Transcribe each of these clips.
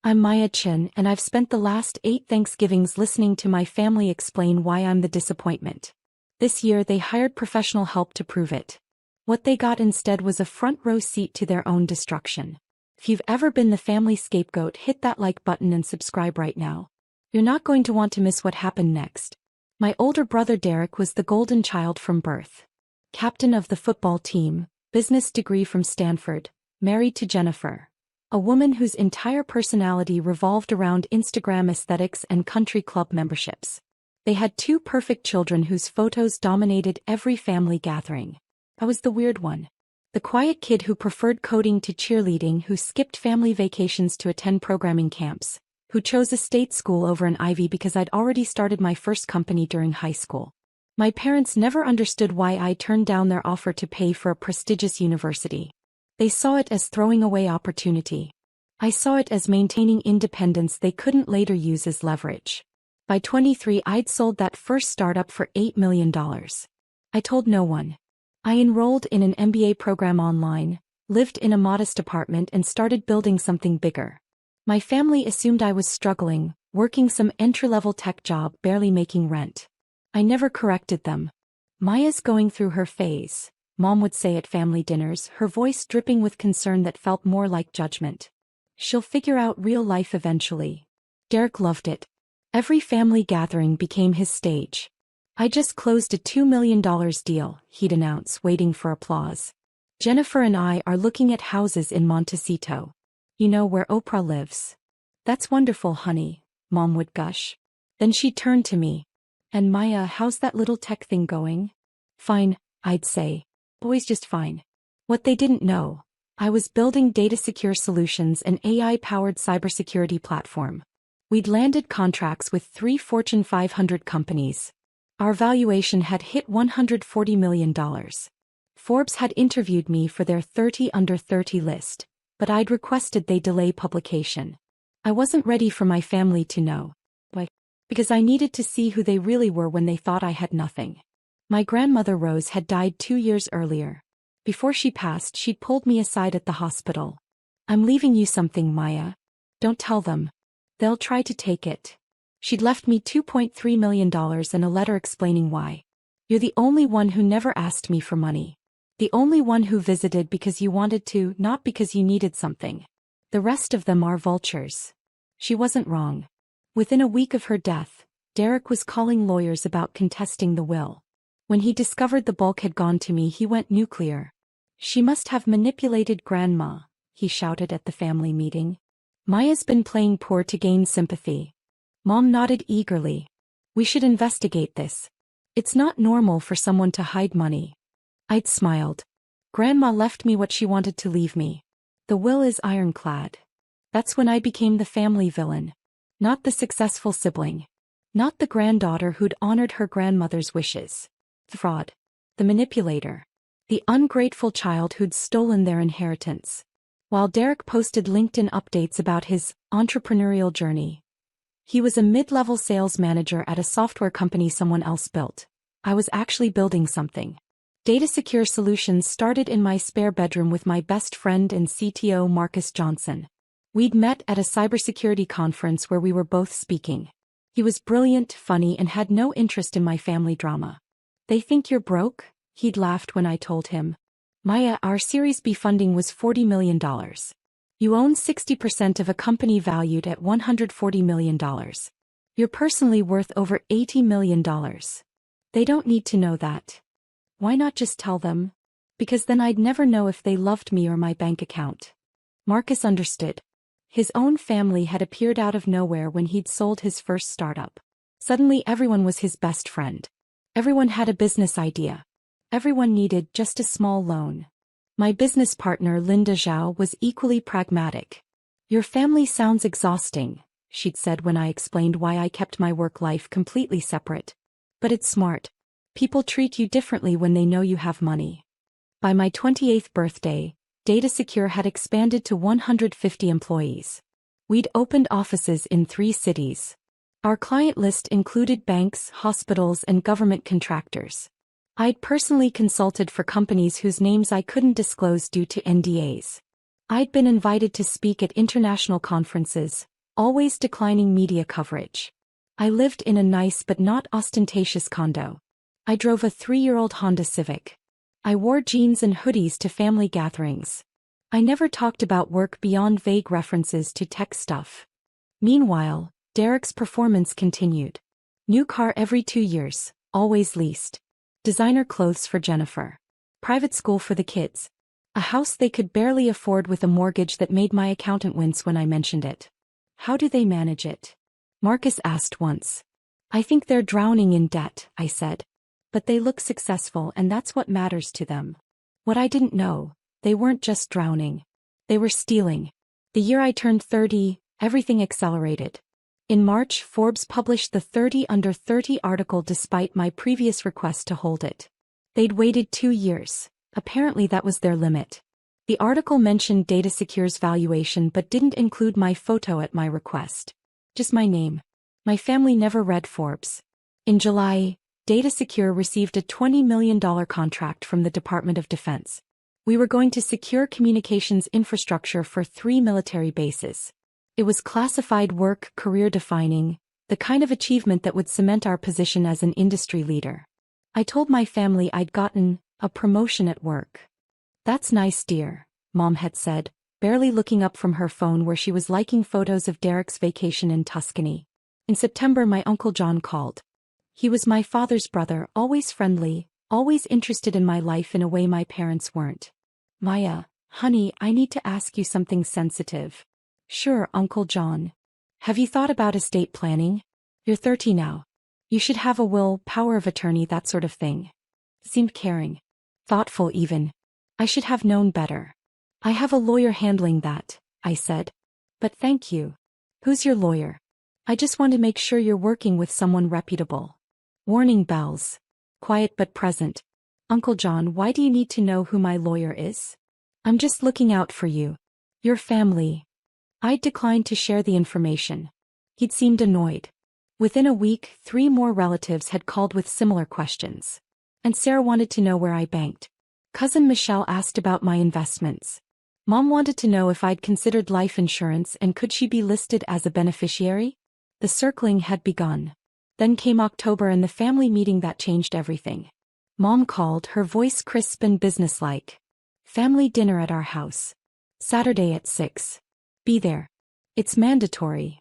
I'm Maya Chin, and I've spent the last 8 Thanksgivings listening to my family explain why I'm the disappointment. This year they hired professional help to prove it. What they got instead was a front row seat to their own destruction. If you've ever been the family scapegoat, hit that like button and subscribe right now. You're not going to want to miss what happened next. My older brother Derek was the golden child from birth. Captain of the football team, business degree from Stanford, married to Jennifer, a woman whose entire personality revolved around Instagram aesthetics and country club memberships. They had 2 perfect children whose photos dominated every family gathering. I was the weird one. The quiet kid who preferred coding to cheerleading, who skipped family vacations to attend programming camps, who chose a state school over an Ivy because I'd already started my first company during high school. My parents never understood why I turned down their offer to pay for a prestigious university. They saw it as throwing away opportunity. I saw it as maintaining independence they couldn't later use as leverage. By 23, I'd sold that first startup for $8 million. I told no one. I enrolled in an MBA program online, lived in a modest apartment, and started building something bigger. My family assumed I was struggling, working some entry-level tech job, barely making rent. I never corrected them. Maya's going through her phase, Mom would say at family dinners, her voice dripping with concern that felt more like judgment. She'll figure out real life eventually. Derek loved it. Every family gathering became his stage. I just closed a $2 million deal, he'd announce, waiting for applause. Jennifer and I are looking at houses in Montecito. You know where Oprah lives. That's wonderful, honey, Mom would gush. Then she'd turn to me. And Maya, how's that little tech thing going? Fine, I'd say. Always just fine. What they didn't know, I was building Data Secure Solutions, an AI-powered cybersecurity platform. We'd landed contracts with 3 Fortune 500 companies. Our valuation had hit $140 million. Forbes had interviewed me for their 30 under 30 list, but I'd requested they delay publication. I wasn't ready for my family to know. Why? Because I needed to see who they really were when they thought I had nothing. My grandmother Rose had died 2 years earlier. Before she passed, she'd pulled me aside at the hospital. I'm leaving you something, Maya. Don't tell them. They'll try to take it. She'd left me $2.3 million and a letter explaining why. You're the only one who never asked me for money. The only one who visited because you wanted to, not because you needed something. The rest of them are vultures. She wasn't wrong. Within a week of her death, Derek was calling lawyers about contesting the will. When he discovered the bulk had gone to me, he went nuclear. She must have manipulated Grandma, he shouted at the family meeting. Maya's been playing poor to gain sympathy. Mom nodded eagerly. We should investigate this. It's not normal for someone to hide money. I'd smiled. Grandma left me what she wanted to leave me. The will is ironclad. That's when I became the family villain. Not the successful sibling. Not the granddaughter who'd honored her grandmother's wishes. The fraud. The manipulator. The ungrateful child who'd stolen their inheritance. While Derek posted LinkedIn updates about his entrepreneurial journey, he was a mid-level sales manager at a software company someone else built. I was actually building something. Data Secure Solutions started in my spare bedroom with my best friend and CTO Marcus Johnson. We'd met at a cybersecurity conference where we were both speaking. He was brilliant, funny, and had no interest in my family drama. They think you're broke? He'd laughed when I told him. Maya, our Series B funding was $40 million. You own 60% of a company valued at $140 million. You're personally worth over $80 million. They don't need to know that. Why not just tell them? Because then I'd never know if they loved me or my bank account. Marcus understood. His own family had appeared out of nowhere when he'd sold his first startup. Suddenly everyone was his best friend. Everyone had a business idea. Everyone needed just a small loan. My business partner Linda Zhao was equally pragmatic. Your family sounds exhausting, she'd said when I explained why I kept my work life completely separate. But it's smart. People treat you differently when they know you have money. By my 28th birthday, Data Secure had expanded to 150 employees. We'd opened offices in 3 cities. Our client list included banks, hospitals, and government contractors. I'd personally consulted for companies whose names I couldn't disclose due to NDAs. I'd been invited to speak at international conferences, always declining media coverage. I lived in a nice but not ostentatious condo. I drove a 3-year-old Honda Civic. I wore jeans and hoodies to family gatherings. I never talked about work beyond vague references to tech stuff. Meanwhile, Derek's performance continued. New car every 2 years, always leased. Designer clothes for Jennifer. Private school for the kids. A house they could barely afford with a mortgage that made my accountant wince when I mentioned it. How do they manage it? Marcus asked once. I think they're drowning in debt, I said. But they look successful and that's what matters to them. What I didn't know, they weren't just drowning. They were stealing. The year I turned 30, everything accelerated. In March, Forbes published the 30 Under 30 article despite my previous request to hold it. They'd waited 2 years. Apparently that was their limit. The article mentioned DataSecure's valuation but didn't include my photo at my request. Just my name. My family never read Forbes. In July, DataSecure received a $20 million contract from the Department of Defense. We were going to secure communications infrastructure for 3 military bases. It was classified work, career-defining, the kind of achievement that would cement our position as an industry leader. I told my family I'd gotten a promotion at work. That's nice, dear, Mom had said, barely looking up from her phone where she was liking photos of Derek's vacation in Tuscany. In September, my Uncle John called. He was my father's brother, always friendly, always interested in my life in a way my parents weren't. Maya, honey, I need to ask you something sensitive. Sure, Uncle John. Have you thought about estate planning? You're 30 now. You should have a will, power of attorney, that sort of thing. Seemed caring. Thoughtful even. I should have known better. I have a lawyer handling that, I said. But thank you. Who's your lawyer? I just want to make sure you're working with someone reputable. Warning bells. Quiet but present. Uncle John, why do you need to know who my lawyer is? I'm just looking out for you. Your family. I declined to share the information. He'd seemed annoyed. Within a week, 3 more relatives had called with similar questions. And Sarah wanted to know where I banked. Cousin Michelle asked about my investments. Mom wanted to know if I'd considered life insurance and could she be listed as a beneficiary? The circling had begun. Then came October and the family meeting that changed everything. Mom called, her voice crisp and businesslike. Family dinner at our house. Saturday at 6. Be there. It's mandatory.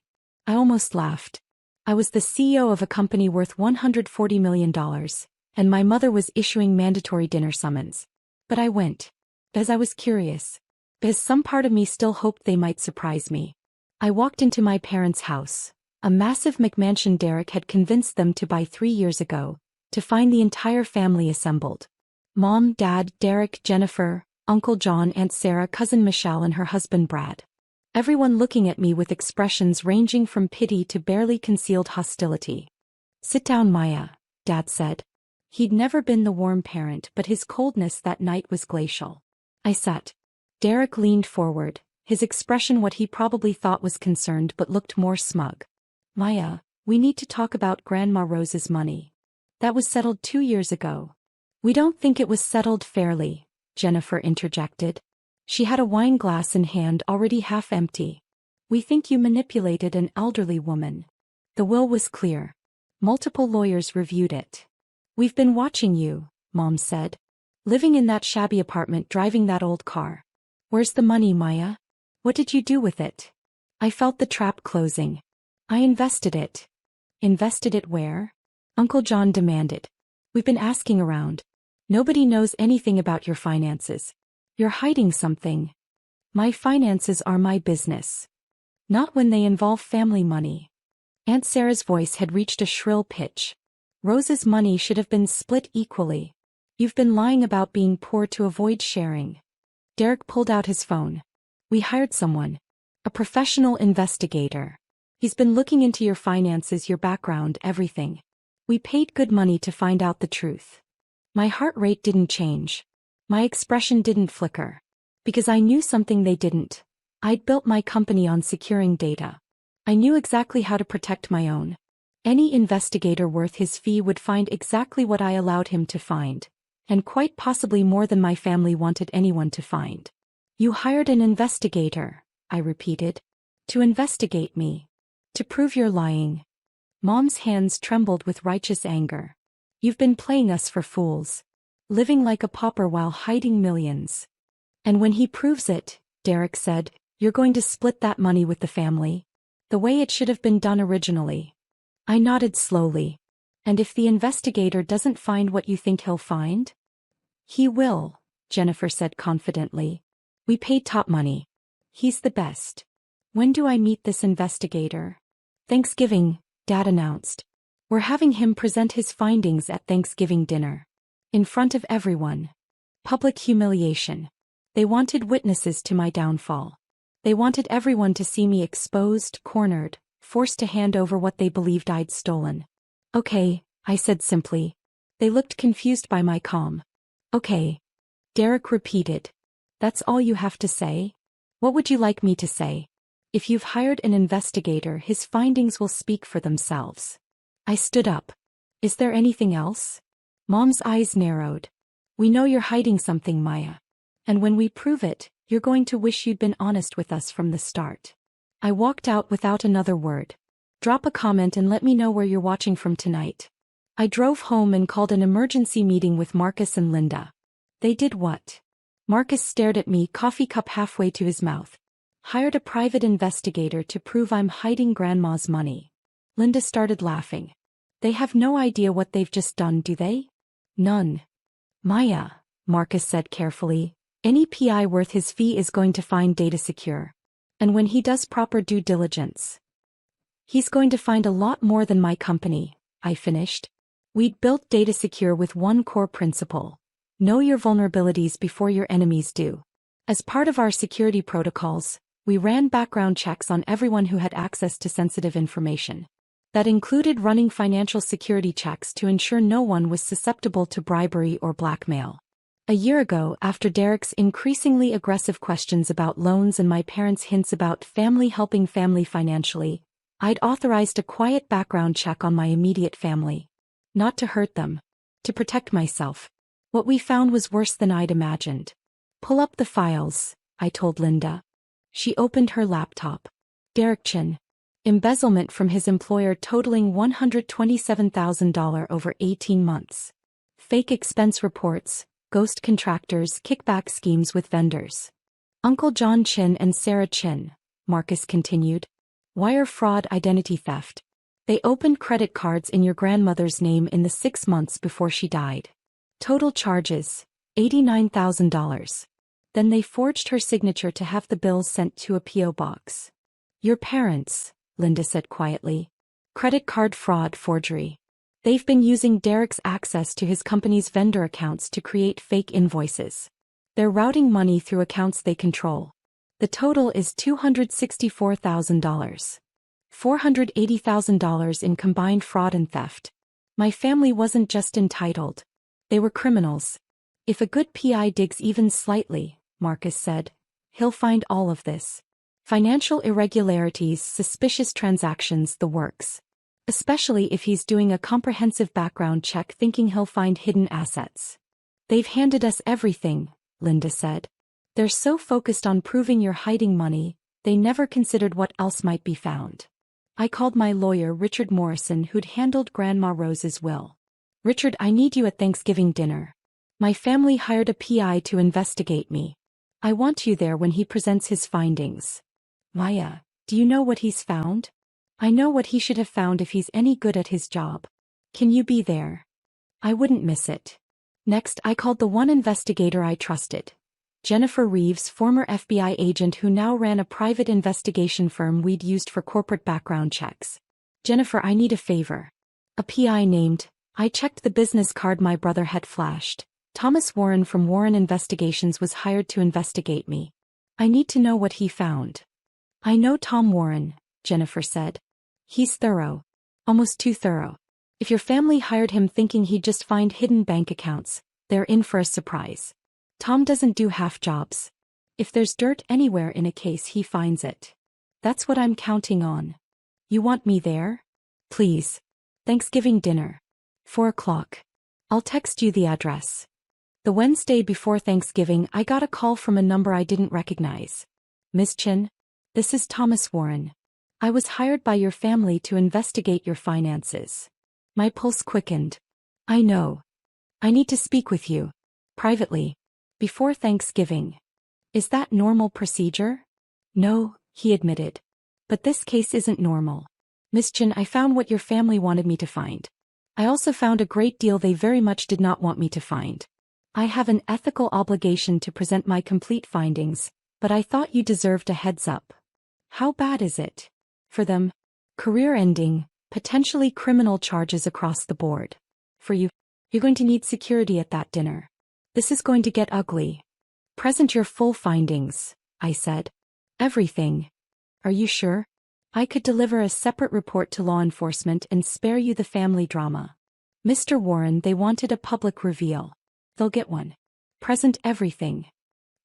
I almost laughed. I was the CEO of a company worth $140 million, and my mother was issuing mandatory dinner summons. But I went. Because I was curious. Because some part of me still hoped they might surprise me. I walked into my parents' house, a massive McMansion Derek had convinced them to buy 3 years ago, to find the entire family assembled. Mom, Dad, Derek, Jennifer, Uncle John, Aunt Sarah, Cousin Michelle and her husband Brad. Everyone looking at me with expressions ranging from pity to barely concealed hostility. Sit down, Maya, Dad said. He'd never been the warm parent, but his coldness that night was glacial. I sat. Derek leaned forward, his expression what he probably thought was concerned but looked more smug. Maya, we need to talk about Grandma Rose's money. That was settled 2 years ago. We don't think it was settled fairly, Jennifer interjected. She had a wine glass in hand already half empty. We think you manipulated an elderly woman. The will was clear. Multiple lawyers reviewed it. We've been watching you, Mom said. Living in that shabby apartment, driving that old car. Where's the money, Maya? What did you do with it? I felt the trap closing. I invested it. Invested it where? Uncle John demanded. We've been asking around. Nobody knows anything about your finances. You're hiding something. My finances are my business. Not when they involve family money. Aunt Sarah's voice had reached a shrill pitch. Rose's money should have been split equally. You've been lying about being poor to avoid sharing. Derek pulled out his phone. We hired someone. A professional investigator. He's been looking into your finances, your background, everything. We paid good money to find out the truth. My heart rate didn't change. My expression didn't flicker. Because I knew something they didn't. I'd built my company on securing data. I knew exactly how to protect my own. Any investigator worth his fee would find exactly what I allowed him to find. And quite possibly more than my family wanted anyone to find. You hired an investigator, I repeated. To investigate me. To prove you're lying. Mom's hands trembled with righteous anger. You've been playing us for fools. Living like a pauper while hiding millions. And when he proves it, Derek said, you're going to split that money with the family. The way it should have been done originally. I nodded slowly. And if the investigator doesn't find what you think he'll find? He will, Jennifer said confidently. We paid top money. He's the best. When do I meet this investigator? Thanksgiving, Dad announced. We're having him present his findings at Thanksgiving dinner. In front of everyone. Public humiliation. They wanted witnesses to my downfall. They wanted everyone to see me exposed, cornered, forced to hand over what they believed I'd stolen. Okay, I said simply. They looked confused by my calm. Okay. Derek repeated. That's all you have to say? What would you like me to say? If you've hired an investigator, his findings will speak for themselves. I stood up. Is there anything else? Mom's eyes narrowed. We know you're hiding something, Maya. And when we prove it, you're going to wish you'd been honest with us from the start. I walked out without another word. Drop a comment and let me know where you're watching from tonight. I drove home and called an emergency meeting with Marcus and Linda. They did what? Marcus stared at me, coffee cup halfway to his mouth. Hired a private investigator to prove I'm hiding Grandma's money. Linda started laughing. They have no idea what they've just done, do they? None. Maya, Marcus said carefully, any PI worth his fee is going to find data secure. And when he does proper due diligence, he's going to find a lot more than my company, I finished. We'd built data secure with one core principle. Know your vulnerabilities before your enemies do. As part of our security protocols, we ran background checks on everyone who had access to sensitive information. That included running financial security checks to ensure no one was susceptible to bribery or blackmail. A year ago, after Derek's increasingly aggressive questions about loans and my parents' hints about family helping family financially, I'd authorized a quiet background check on my immediate family. Not to hurt them. To protect myself. What we found was worse than I'd imagined. Pull up the files, I told Linda. She opened her laptop. Derek Chin. Embezzlement from his employer totaling $127,000 over 18 months. Fake expense reports, ghost contractors, kickback schemes with vendors. Uncle John Chin and Sarah Chin, Marcus continued. Wire fraud, identity theft. They opened credit cards in your grandmother's name in the 6 months before she died. Total charges, $89,000. Then they forged her signature to have the bills sent to a P.O. box. Your parents, Linda said quietly. Credit card fraud, forgery. They've been using Derek's access to his company's vendor accounts to create fake invoices. They're routing money through accounts they control. The total is $264,000. $480,000 in combined fraud and theft. My family wasn't just entitled. They were criminals. If a good PI digs even slightly, Marcus said, he'll find all of this. Financial irregularities, suspicious transactions, the works. Especially if he's doing a comprehensive background check thinking he'll find hidden assets. They've handed us everything, Linda said. They're so focused on proving you're hiding money, they never considered what else might be found. I called my lawyer Richard Morrison, who'd handled Grandma Rose's will. Richard, I need you at Thanksgiving dinner. My family hired a PI to investigate me. I want you there when he presents his findings. Maya, do you know what he's found? I know what he should have found if he's any good at his job. Can you be there? I wouldn't miss it. Next, I called the one investigator I trusted. Jennifer Reeves, former FBI agent who now ran a private investigation firm we'd used for corporate background checks. Jennifer, I need a favor. A PI named, I checked the business card my brother had flashed. Thomas Warren from Warren Investigations was hired to investigate me. I need to know what he found. I know Tom Warren, Jennifer said. He's thorough. Almost too thorough. If your family hired him thinking he'd just find hidden bank accounts, they're in for a surprise. Tom doesn't do half jobs. If there's dirt anywhere in a case, he finds it. That's what I'm counting on. You want me there? Please. Thanksgiving dinner. 4 o'clock. I'll text you the address. The Wednesday before Thanksgiving, I got a call from a number I didn't recognize. Miss Chin? This is Thomas Warren. I was hired by your family to investigate your finances. My pulse quickened. I know. I need to speak with you. Privately. Before Thanksgiving. Is that normal procedure? No, he admitted. But this case isn't normal. Miss Chen, I found what your family wanted me to find. I also found a great deal they very much did not want me to find. I have an ethical obligation to present my complete findings, but I thought you deserved a heads up. How bad is it? For them? Career-ending, potentially criminal charges across the board. For you, you're going to need security at that dinner. This is going to get ugly. Present your full findings, I said. Everything. Are you sure? I could deliver a separate report to law enforcement and spare you the family drama. Mr. Warren, they wanted a public reveal. They'll get one. Present everything.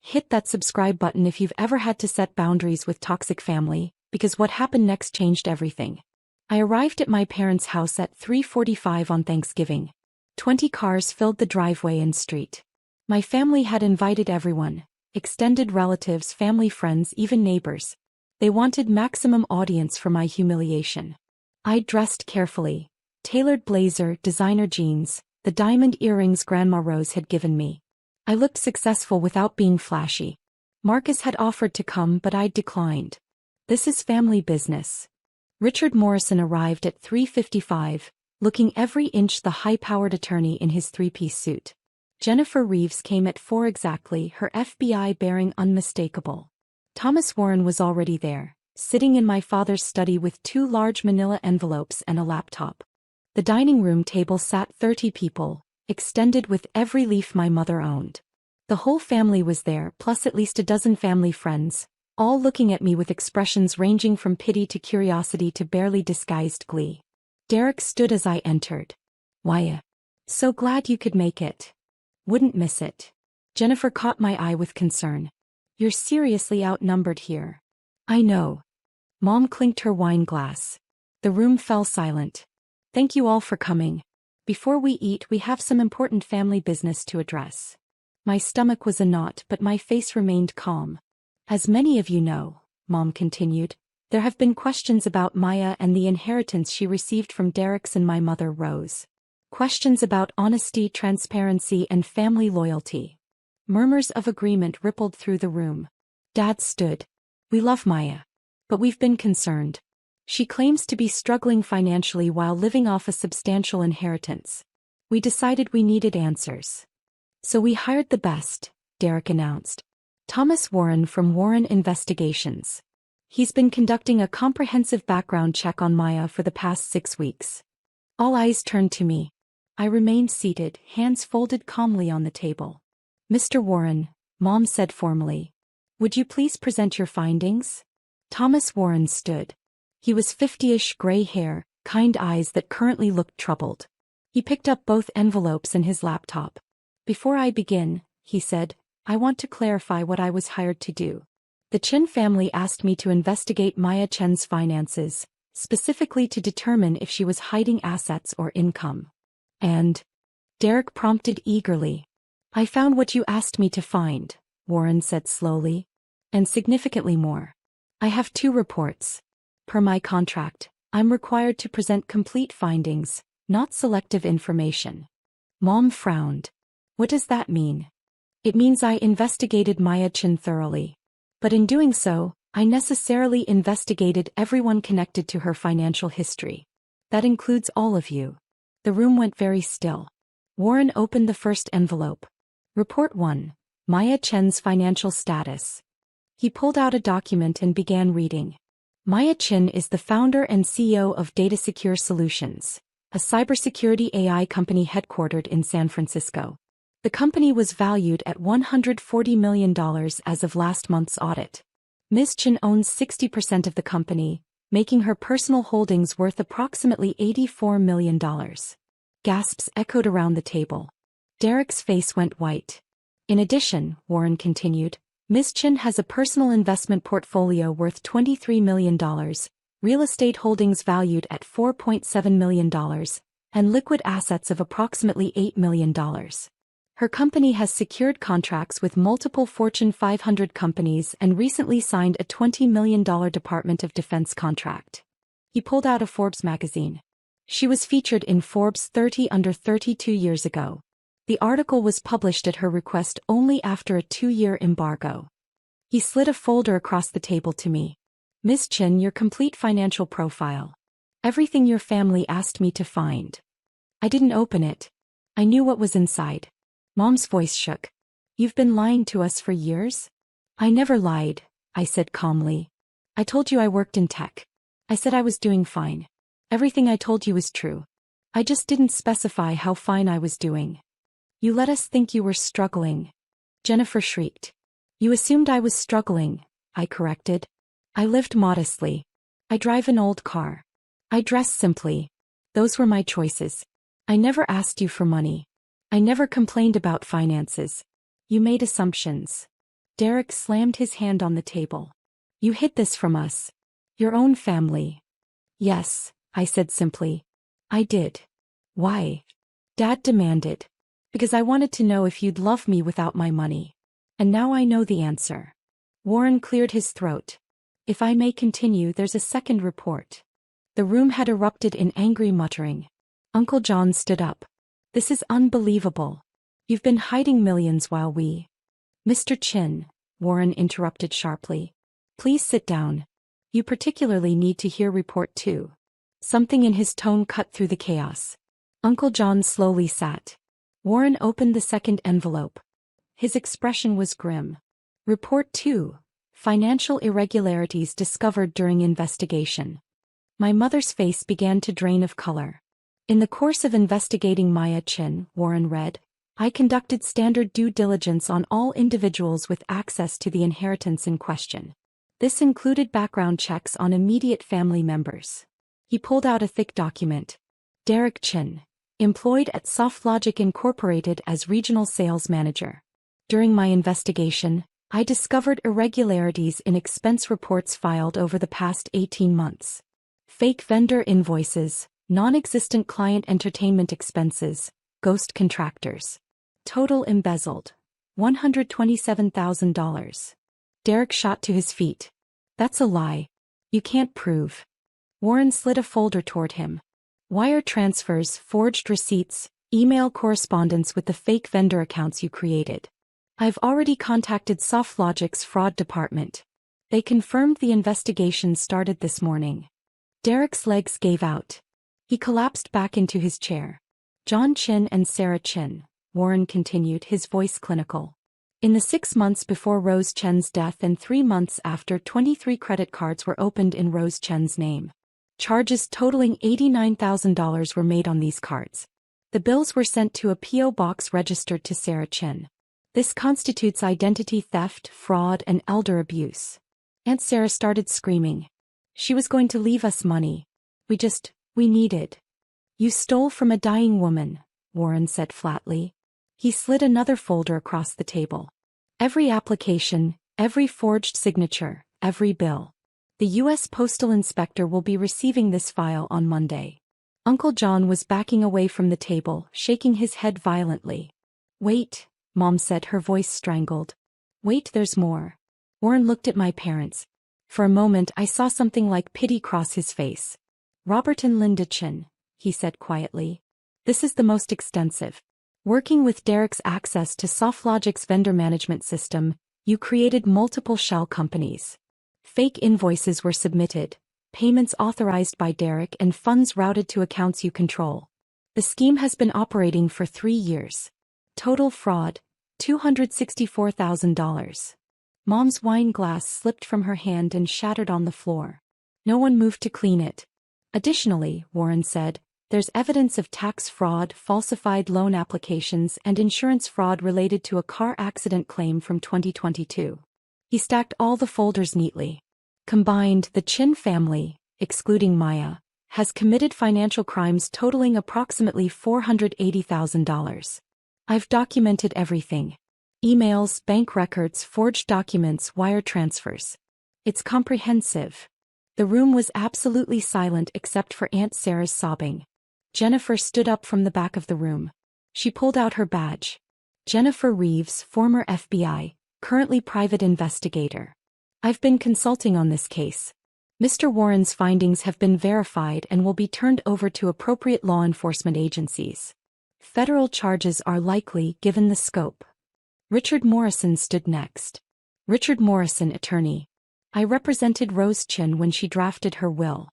Hit that subscribe button if you've ever had to set boundaries with toxic family, because what happened next changed everything. I arrived at my parents' house at 3:45 on Thanksgiving. 20 cars filled the driveway and street. My family had invited everyone, extended relatives, family, friends, even neighbors. They wanted maximum audience for my humiliation. I dressed carefully. Tailored blazer, designer jeans, the diamond earrings Grandma Rose had given me. I looked successful without being flashy. Marcus had offered to come, but I declined. This is family business. Richard Morrison arrived at 3:55, looking every inch the high-powered attorney in his three-piece suit. Jennifer Reeves came at 4 exactly, her FBI bearing unmistakable. Thomas Warren was already there, sitting in my father's study with 2 large manila envelopes and a laptop. The dining room table sat 30 people, extended with every leaf my mother owned. The whole family was there, plus at least a dozen family friends, all looking at me with expressions ranging from pity to curiosity to barely disguised glee. Derek stood as I entered. Why? So glad you could make it. Wouldn't miss it. Jennifer caught my eye with concern. You're seriously outnumbered here. I know. Mom clinked her wine glass. The room fell silent. Thank you all for coming. Before we eat, we have some important family business to address. My stomach was a knot, but my face remained calm. As many of you know, Mom continued, there have been questions about Maya and the inheritance she received from Derek's and my mother Rose. Questions about honesty, transparency, and family loyalty. Murmurs of agreement rippled through the room. Dad stood. We love Maya. But we've been concerned. She claims to be struggling financially while living off a substantial inheritance. We decided we needed answers. So we hired the best, Derek announced. Thomas Warren from Warren Investigations. He's been conducting a comprehensive background check on Maya for the past 6 weeks. All eyes turned to me. I remained seated, hands folded calmly on the table. Mr. Warren, Mom said formally. Would you please present your findings? Thomas Warren stood. He was 50-ish, gray hair, kind eyes that currently looked troubled. He picked up both envelopes and his laptop. Before I begin, he said, I want to clarify what I was hired to do. The Chen family asked me to investigate Maya Chen's finances, specifically to determine if she was hiding assets or income. And? Derek prompted eagerly. I found what you asked me to find, Warren said slowly. And significantly more. I have 2 reports. Per my contract, I'm required to present complete findings, not selective information. Mom frowned. What does that mean? It means I investigated Maya Chen thoroughly. But in doing so, I necessarily investigated everyone connected to her financial history. That includes all of you. The room went very still. Warren opened the first envelope. Report 1. Maya Chen's financial status. He pulled out a document and began reading. Maya Chen is the founder and CEO of Data Secure Solutions, a cybersecurity AI company headquartered in San Francisco. The company was valued at $140 million as of last month's audit. Ms. Chen owns 60% of the company, making her personal holdings worth approximately $84 million. Gasps echoed around the table. Derek's face went white. In addition, Warren continued, Ms. Chen has a personal investment portfolio worth $23 million, real estate holdings valued at $4.7 million, and liquid assets of approximately $8 million. Her company has secured contracts with multiple Fortune 500 companies and recently signed a $20 million Department of Defense contract. He pulled out a Forbes magazine. She was featured in Forbes 30 Under 30 2 years ago. The article was published at her request only after a 2-year embargo. He slid a folder across the table to me. Ms. Chin, your complete financial profile. Everything your family asked me to find. I didn't open it. I knew what was inside. Mom's voice shook. You've been lying to us for years? I never lied, I said calmly. I told you I worked in tech. I said I was doing fine. Everything I told you was true. I just didn't specify how fine I was doing. You let us think you were struggling. Jennifer shrieked. You assumed I was struggling, I corrected. I lived modestly. I drive an old car. I dress simply. Those were my choices. I never asked you for money. I never complained about finances. You made assumptions. Derek slammed his hand on the table. You hid this from us. Your own family. Yes, I said simply. I did. Why? Dad demanded. Because I wanted to know if you'd love me without my money. And now I know the answer. Warren cleared his throat. If I may continue, there's a second report. The room had erupted in angry muttering. Uncle John stood up. This is unbelievable. You've been hiding millions while we... Mr. Chin, Warren interrupted sharply. Please sit down. You particularly need to hear report 2. Something in his tone cut through the chaos. Uncle John slowly sat. Warren opened the second envelope. His expression was grim. Report 2. Financial irregularities discovered during investigation. My mother's face began to drain of color. In the course of investigating Maya Chin, Warren read, I conducted standard due diligence on all individuals with access to the inheritance in question. This included background checks on immediate family members. He pulled out a thick document. Derek Chin, employed at SoftLogic Incorporated as regional sales manager. During my investigation, I discovered irregularities in expense reports filed over the past 18 months. Fake vendor invoices, non-existent client entertainment expenses, ghost contractors. Total embezzled. $127,000. Derek shot to his feet. That's a lie. You can't prove. Warren slid a folder toward him. Wire transfers, forged receipts, email correspondence with the fake vendor accounts you created. I've already contacted SoftLogic's fraud department. They confirmed the investigation started this morning. Derek's legs gave out. He collapsed back into his chair. John Chin and Sarah Chin, Warren continued, his voice clinical. In the 6 months before Rose Chen's death and 3 months after, 23 credit cards were opened in Rose Chen's name. Charges totaling $89,000 were made on these cards. The bills were sent to a P.O. box registered to Sarah Chin. This constitutes identity theft, fraud, and elder abuse. Aunt Sarah started screaming. She was going to leave us money. We needed. You stole from a dying woman, Warren said flatly. He slid another folder across the table. Every application, every forged signature, every bill. The U.S. Postal Inspector will be receiving this file on Monday. Uncle John was backing away from the table, shaking his head violently. Wait, Mom said, her voice strangled. Wait, there's more. Warren looked at my parents. For a moment I saw something like pity cross his face. Robert and Linda Chin, he said quietly. This is the most extensive. Working with Derek's access to SoftLogic's vendor management system, you created multiple shell companies. Fake invoices were submitted, payments authorized by Derek, and funds routed to accounts you control. The scheme has been operating for 3 years. Total fraud, $264,000. Mom's wine glass slipped from her hand and shattered on the floor. No one moved to clean it. Additionally, Warren said, there's evidence of tax fraud, falsified loan applications, and insurance fraud related to a car accident claim from 2022. He stacked all the folders neatly. Combined, the Chin family, excluding Maya, has committed financial crimes totaling approximately $480,000. I've documented everything. Emails, bank records, forged documents, wire transfers. It's comprehensive. The room was absolutely silent except for Aunt Sarah's sobbing. Jennifer stood up from the back of the room. She pulled out her badge. Jennifer Reeves, former FBI, currently private investigator. I've been consulting on this case. Mr. Warren's findings have been verified and will be turned over to appropriate law enforcement agencies. Federal charges are likely given the scope. Richard Morrison stood next. Richard Morrison, attorney. I represented Rose Chin when she drafted her will.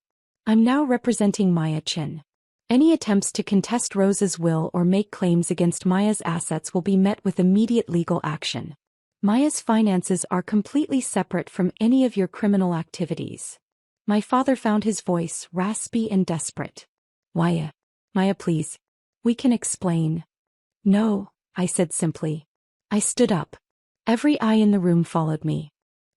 I'm now representing Maya Chin. Any attempts to contest Rose's will or make claims against Maya's assets will be met with immediate legal action. Maya's finances are completely separate from any of your criminal activities. My father found his voice raspy and desperate. Maya, please. We can explain. No, I said simply. I stood up. Every eye in the room followed me.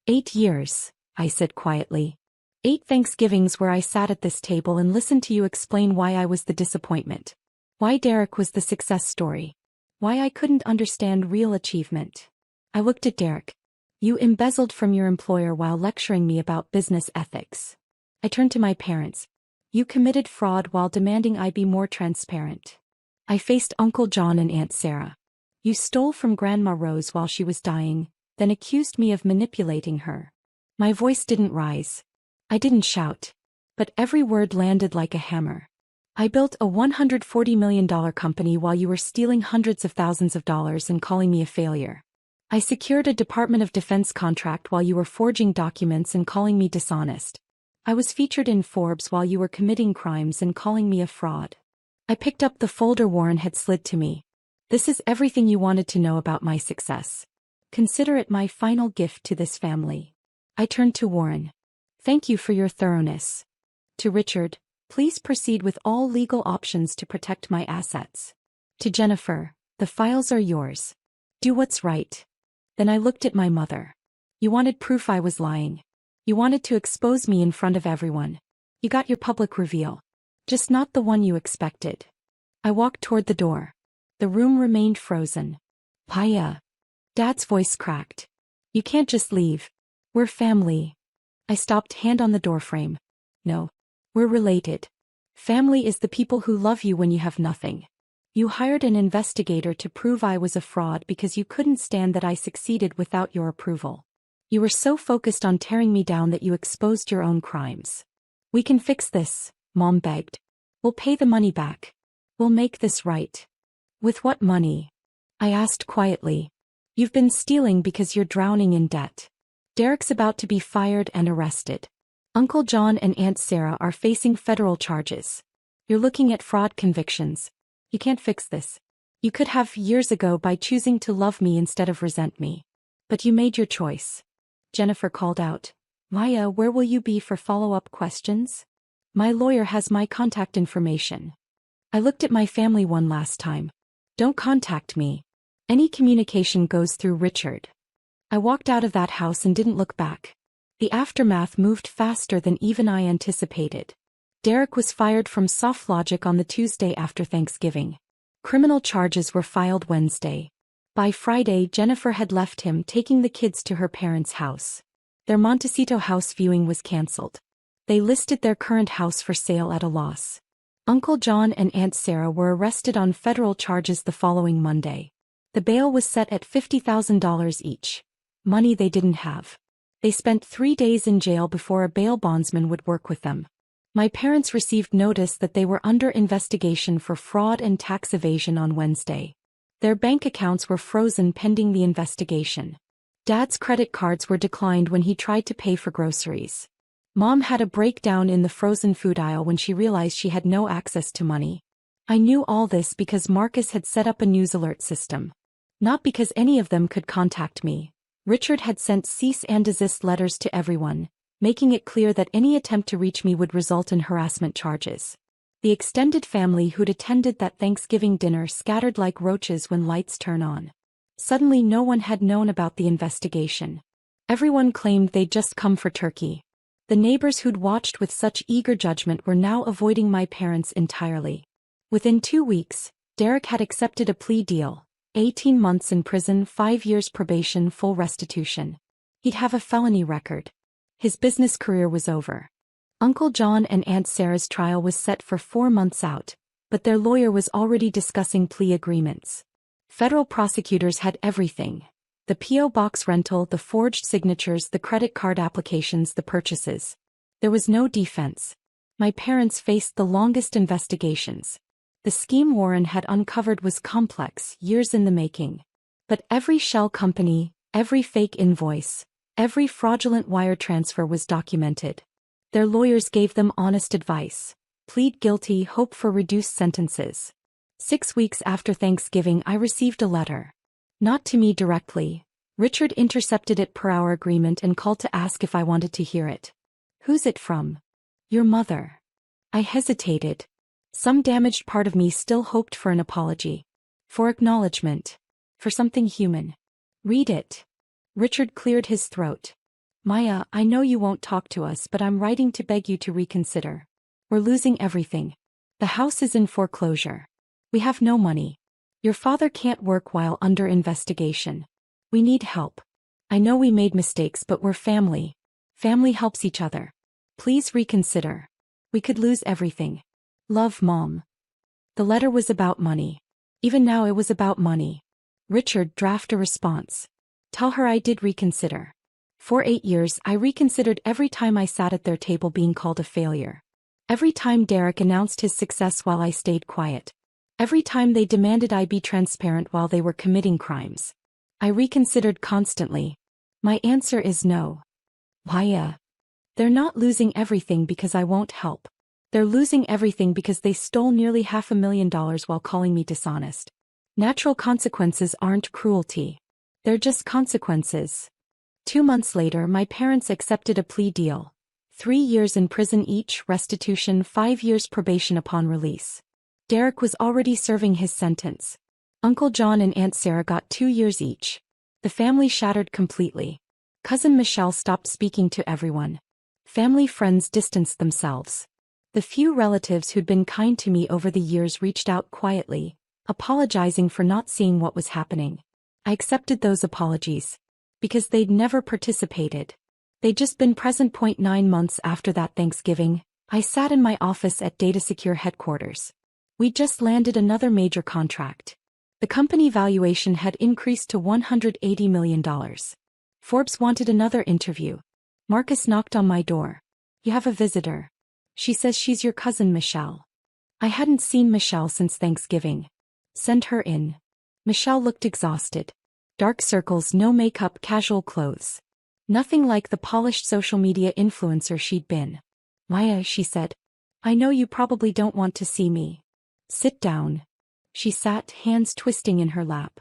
8 years, I said quietly. 8 Thanksgivings where I sat at this table and listened to you explain why I was the disappointment. Why Derek was the success story. Why I couldn't understand real achievement. I looked at Derek. You embezzled from your employer while lecturing me about business ethics. I turned to my parents. You committed fraud while demanding I be more transparent. I faced Uncle John and Aunt Sarah. You stole from Grandma Rose while she was dying, then accused me of manipulating her. My voice didn't rise. I didn't shout. But every word landed like a hammer. I built a $140 million company while you were stealing hundreds of thousands of dollars and calling me a failure. I secured a Department of Defense contract while you were forging documents and calling me dishonest. I was featured in Forbes while you were committing crimes and calling me a fraud. I picked up the folder Warren had slid to me. This is everything you wanted to know about my success. Consider it my final gift to this family. I turned to Warren. Thank you for your thoroughness. To Richard, please proceed with all legal options to protect my assets. To Jennifer, the files are yours. Do what's right. Then I looked at my mother. You wanted proof I was lying. You wanted to expose me in front of everyone. You got your public reveal. Just not the one you expected. I walked toward the door. The room remained frozen. Paya. Dad's voice cracked. You can't just leave. We're family. I stopped, hand on the doorframe. No. We're related. Family is the people who love you when you have nothing. You hired an investigator to prove I was a fraud because you couldn't stand that I succeeded without your approval. You were so focused on tearing me down that you exposed your own crimes. We can fix this, Mom begged. We'll pay the money back. We'll make this right. With what money? I asked quietly. You've been stealing because you're drowning in debt. Derek's about to be fired and arrested. Uncle John and Aunt Sarah are facing federal charges. You're looking at fraud convictions. You can't fix this. You could have years ago by choosing to love me instead of resent me. But you made your choice. Jennifer called out. Maya, where will you be for follow-up questions? My lawyer has my contact information. I looked at my family one last time. Don't contact me. Any communication goes through Richard. I walked out of that house and didn't look back. The aftermath moved faster than even I anticipated. Derek was fired from SoftLogic on the Tuesday after Thanksgiving. Criminal charges were filed Wednesday. By Friday, Jennifer had left him, taking the kids to her parents' house. Their Montecito house viewing was canceled. They listed their current house for sale at a loss. Uncle John and Aunt Sarah were arrested on federal charges the following Monday. The bail was set at $50,000 each. Money they didn't have. They spent 3 days in jail before a bail bondsman would work with them. My parents received notice that they were under investigation for fraud and tax evasion on Wednesday. Their bank accounts were frozen pending the investigation. Dad's credit cards were declined when he tried to pay for groceries. Mom had a breakdown in the frozen food aisle when she realized she had no access to money. I knew all this because Marcus had set up a news alert system. Not because any of them could contact me. Richard had sent cease and desist letters to everyone, making it clear that any attempt to reach me would result in harassment charges. The extended family who'd attended that Thanksgiving dinner scattered like roaches when lights turn on. Suddenly no one had known about the investigation. Everyone claimed they'd just come for turkey. The neighbors who'd watched with such eager judgment were now avoiding my parents entirely. Within 2 weeks, Derek had accepted a plea deal, 18 months in prison, 5 years probation, full restitution. He'd have a felony record. His business career was over. Uncle John and Aunt Sarah's trial was set for 4 months out, but their lawyer was already discussing plea agreements. Federal prosecutors had everything. The P.O. box rental, the forged signatures, the credit card applications, the purchases. There was no defense. My parents faced the longest investigations. The scheme Warren had uncovered was complex, years in the making. But every shell company, every fake invoice, every fraudulent wire transfer was documented. Their lawyers gave them honest advice. Plead guilty, hope for reduced sentences. 6 weeks after Thanksgiving, I received a letter. Not to me directly. Richard intercepted it per our agreement and called to ask if I wanted to hear it. Who's it from? Your mother. I hesitated. Some damaged part of me still hoped for an apology. For acknowledgement. For something human. Read it. Richard cleared his throat. Maya, I know you won't talk to us, but I'm writing to beg you to reconsider. We're losing everything. The house is in foreclosure. We have no money. Your father can't work while under investigation. We need help. I know we made mistakes, but we're family. Family helps each other. Please reconsider. We could lose everything. Love, Mom. The letter was about money. Even now it was about money. Richard, draft a response. Tell her I did reconsider. For 8 years, I reconsidered every time I sat at their table being called a failure. Every time Derek announced his success while I stayed quiet. Every time they demanded I be transparent while they were committing crimes. I reconsidered constantly. My answer is no. Why? They're not losing everything because I won't help. They're losing everything because they stole nearly $500,000 while calling me dishonest. Natural consequences aren't cruelty. They're just consequences. 2 months later, my parents accepted a plea deal. 3 years in prison each, restitution, 5 years probation upon release. Derek was already serving his sentence. Uncle John and Aunt Sarah got 2 years each. The family shattered completely. Cousin Michelle stopped speaking to everyone. Family friends distanced themselves. The few relatives who'd been kind to me over the years reached out quietly, apologizing for not seeing what was happening. I accepted those apologies. Because they'd never participated. They'd just been present. 9 months after that Thanksgiving, I sat in my office at Data Secure headquarters. We'd just landed another major contract. The company valuation had increased to $180 million. Forbes wanted another interview. Marcus knocked on my door. You have a visitor. She says she's your cousin Michelle. I hadn't seen Michelle since Thanksgiving. Send her in. Michelle looked exhausted. Dark circles, no makeup, casual clothes. Nothing like the polished social media influencer she'd been. Maya, she said. I know you probably don't want to see me. Sit down. She sat, hands twisting in her lap.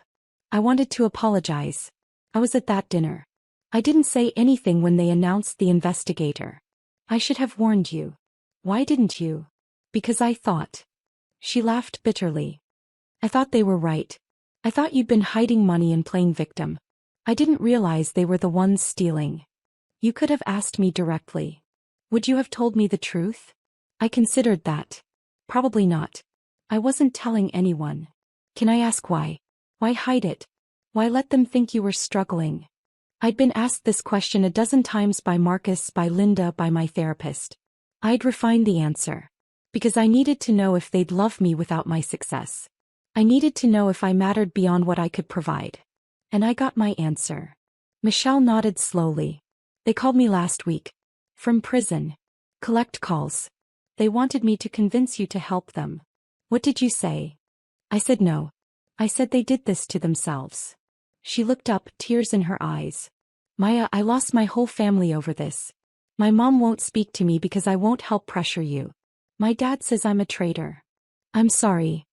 I wanted to apologize. I was at that dinner. I didn't say anything when they announced the investigator. I should have warned you. Why didn't you? Because I thought. She laughed bitterly. I thought they were right. I thought you'd been hiding money and playing victim. I didn't realize they were the ones stealing. You could have asked me directly. Would you have told me the truth? I considered that. Probably not. I wasn't telling anyone. Can I ask why? Why hide it? Why let them think you were struggling? I'd been asked this question a dozen times by Marcus, by Linda, by my therapist. I'd refined the answer. Because I needed to know if they'd love me without my success. I needed to know if I mattered beyond what I could provide. And I got my answer. Michelle nodded slowly. They called me last week. From prison. Collect calls. They wanted me to convince you to help them. What did you say? I said no. I said they did this to themselves. She looked up, tears in her eyes. Maya, I lost my whole family over this. My mom won't speak to me because I won't help pressure you. My dad says I'm a traitor. I'm sorry.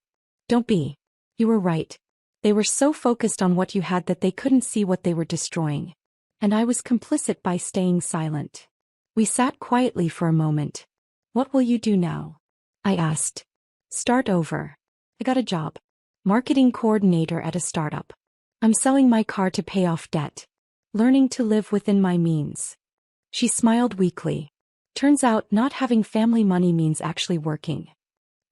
Don't be. You were right. They were so focused on what you had that they couldn't see what they were destroying. And I was complicit by staying silent. We sat quietly for a moment. What will you do now? I asked. Start over. I got a job. Marketing coordinator at a startup. I'm selling my car to pay off debt. Learning to live within my means. She smiled weakly. Turns out not having family money means actually working.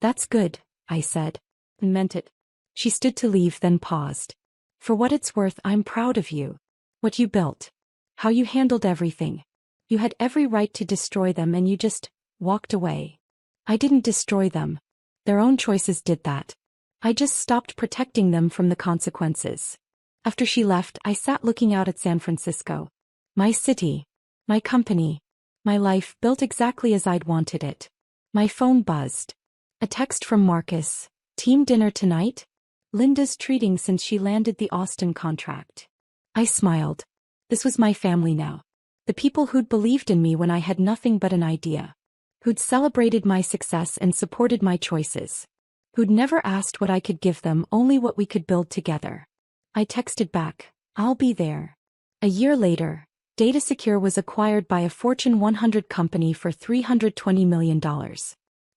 That's good, I said. And meant it. She stood to leave, then paused. For what it's worth, I'm proud of you. What you built. How you handled everything. You had every right to destroy them and you just walked away. I didn't destroy them. Their own choices did that. I just stopped protecting them from the consequences. After she left, I sat looking out at San Francisco. My city. My company. My life built exactly as I'd wanted it. My phone buzzed. A text from Marcus. Team dinner tonight? Linda's treating since she landed the Austin contract. I smiled. This was my family now. The people who'd believed in me when I had nothing but an idea. Who'd celebrated my success and supported my choices. Who'd never asked what I could give them, only what we could build together. I texted back, I'll be there. A year later, Data Secure was acquired by a Fortune 100 company for $320 million.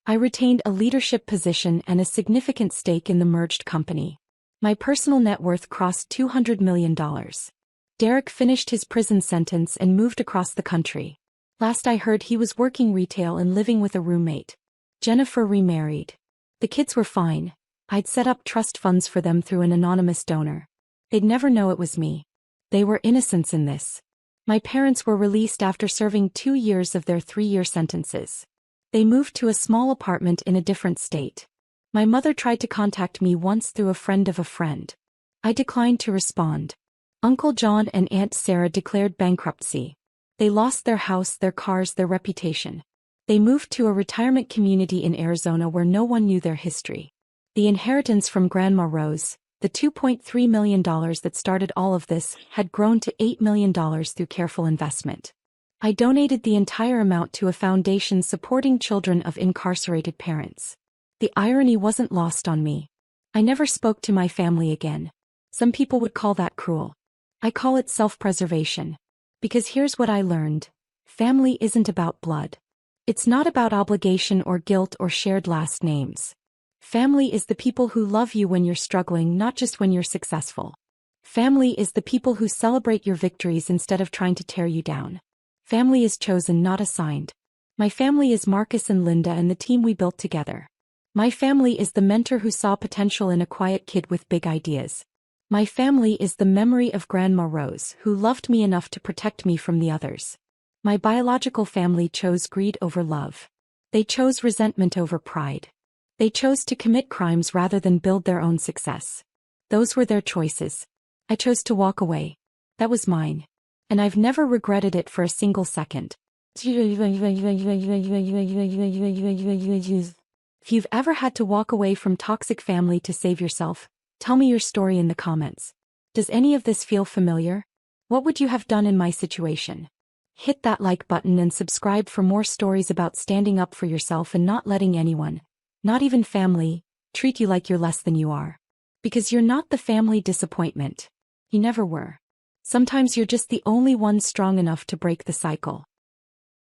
I retained a leadership position and a significant stake in the merged company. My personal net worth crossed $200 million. Derek finished his prison sentence and moved across the country. Last I heard, he was working retail and living with a roommate. Jennifer remarried. The kids were fine. I'd set up trust funds for them through an anonymous donor. They'd never know it was me. They were innocents in this. My parents were released after serving 2 years of their 3-year sentences. They moved to a small apartment in a different state. My mother tried to contact me once through a friend of a friend. I declined to respond. Uncle John and Aunt Sarah declared bankruptcy. They lost their house, their cars, their reputation. They moved to a retirement community in Arizona where no one knew their history. The inheritance from Grandma Rose, the $2.3 million that started all of this, had grown to $8 million through careful investment. I donated the entire amount to a foundation supporting children of incarcerated parents. The irony wasn't lost on me. I never spoke to my family again. Some people would call that cruel. I call it self-preservation. Because here's what I learned. Family isn't about blood. It's not about obligation or guilt or shared last names. Family is the people who love you when you're struggling, not just when you're successful. Family is the people who celebrate your victories instead of trying to tear you down. Family is chosen, not assigned. My family is Marcus and Linda and the team we built together. My family is the mentor who saw potential in a quiet kid with big ideas. My family is the memory of Grandma Rose, who loved me enough to protect me from the others. My biological family chose greed over love. They chose resentment over pride. They chose to commit crimes rather than build their own success. Those were their choices. I chose to walk away. That was mine. And I've never regretted it for a single second. If you've ever had to walk away from toxic family to save yourself, tell me your story in the comments. Does any of this feel familiar? What would you have done in my situation? Hit that like button and subscribe for more stories about standing up for yourself and not letting anyone, not even family, treat you like you're less than you are. Because you're not the family disappointment. You never were. Sometimes you're just the only one strong enough to break the cycle.